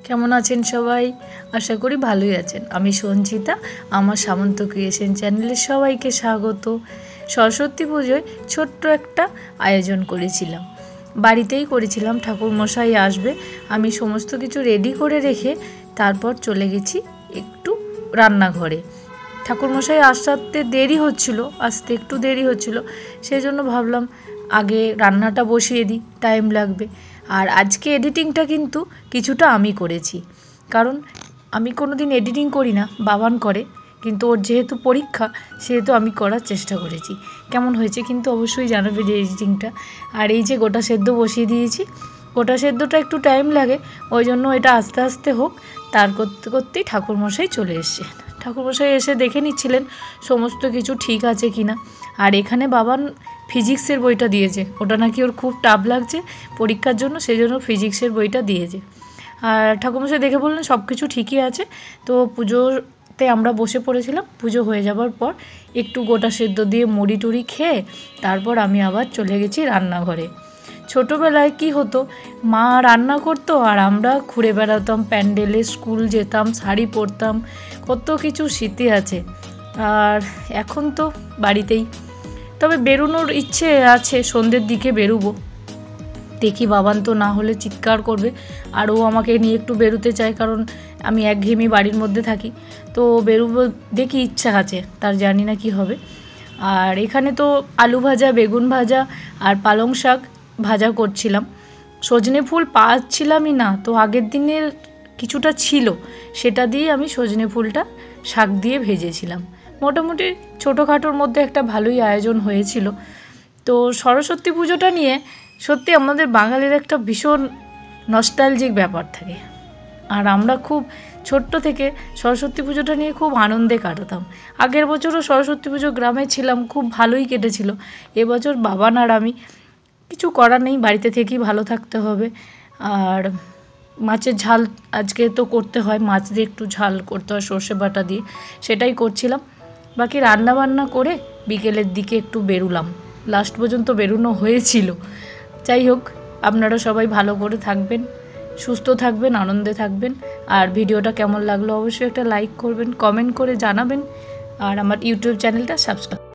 কেমন আছেন সবাই? আশা করি ভালোই আছেন। আমি সঞ্চিতা, আমার সামন্ত ক্রিয়েশন চ্যানেলে সবাইকে স্বাগত। সরস্বতী পুজোয় ছোট্ট একটা আয়োজন করেছিলাম, বাড়িতেই করেছিলাম। ঠাকুরমশাই আসবে, আমি সমস্ত কিছু রেডি করে রেখে তারপর চলে গেছি একটু রান্নাঘরে। ঠাকুরমশাই আসতে একটু দেরি হচ্ছিল, সেই জন্য ভাবলাম আগে রান্নাটা বসিয়ে দিই, টাইম লাগবে। আর আজকে এডিটিংটা কিন্তু কিছুটা আমি করেছি, কারণ আমি কোনো দিন এডিটিং করি না, বাবান করে, কিন্তু ওর যেহেতু পরীক্ষা সেহেতু আমি করার চেষ্টা করেছি। কেমন হয়েছে কিন্তু অবশ্যই জানাবে যে এডিটিংটা। আর এই যে গোটা সেদ্ধ বসিয়ে দিয়েছি, গোটা সেদ্ধটা একটু টাইম লাগে, ওই জন্য এটা আস্তে আস্তে হোক। তার করতে করতেই ঠাকুরমশাই চলে এসছে। ঠাকুরমশাই এসে দেখে নিচ্ছিলেন সমস্ত কিছু ঠিক আছে কি না। আর এখানে বাবান ফিজিক্সের বইটা দিয়েছে, ওটা নাকি ওর খুব টাফ লাগছে পরীক্ষার জন্য, সেই জন্য ফিজিক্সের বইটা দিয়েছে। আর ঠাকুরমশাই দেখে বললেন সব কিছু ঠিকই আছে। তো পুজোতে আমরা বসে পড়েছিলাম। পুজো হয়ে যাবার পর একটু গোটা সেদ্ধ দিয়ে মুড়ি টুড়ি খেয়ে তারপর আমি আবার চলে গেছি রান্নাঘরে। ছোটোবেলায় কি হতো, মা রান্না করতো আর আমরা ঘুরে বেড়াতাম, প্যান্ডেলে স্কুল যেতাম, শাড়ি পরতাম, কত কিছু স্মৃতি আছে। আর এখন তো বাড়িতেই, তবে বেরোনোর ইচ্ছে আছে, সন্ধ্যের দিকে বেরোবো। দেখি বাবান তো না হলে চিৎকার করবে, আর ও আমাকে নিয়ে একটু বেরোতে চায়, কারণ আমি একঘেয়েমি বাড়ির মধ্যে থাকি। তো বেরোবো, দেখি ইচ্ছা আছে, তার জানি না কি হবে। আর এখানে তো আলু ভাজা, বেগুন ভাজা আর পালং শাক ভাজা করছিলাম। সজনে ফুল পাচ্ছিলামই না, তো আগের দিনের কিছুটা ছিল, সেটা দিয়ে আমি সজনে ফুলটা শাক দিয়ে ভেজেছিলাম। মোটামুটি ছোটোখাটোর মধ্যে একটা ভালোই আয়োজন হয়েছিল। তো সরস্বতী পুজোটা নিয়ে সত্যি আমাদের বাঙালির একটা ভীষণ নস্টালজিক ব্যাপার থাকে। আর আমরা খুব ছোট্ট থেকে সরস্বতী পুজোটা নিয়ে খুব আনন্দে কাটাতাম। আগের বছরও সরস্বতী পুজো গ্রামে ছিলাম, খুব ভালোই কেটেছিল। এবছর বাবান আর আমি, কিছু করার নেই, বাড়িতে থেকেই ভালো থাকতে হবে। আর মাছের ঝাল আজকে তো করতে হয়, মাছ দিয়ে একটু ঝাল করতে হয় সর্ষে বাটা দিয়ে, সেটাই করছিলাম। বাকি রান্না বান্না করে বিকেলের দিকে একটু বেরোলাম, লাস্ট পর্যন্ত বেরোনো হয়েছিল। যাই হোক, আপনারা সবাই ভালো করে থাকবেন, সুস্থ থাকবেন, আনন্দে থাকবেন। আর ভিডিওটা কেমন লাগলো অবশ্যই একটা লাইক করবেন, কমেন্ট করে জানাবেন, আর আমার ইউটিউব চ্যানেলটা সাবস্ক্রাইব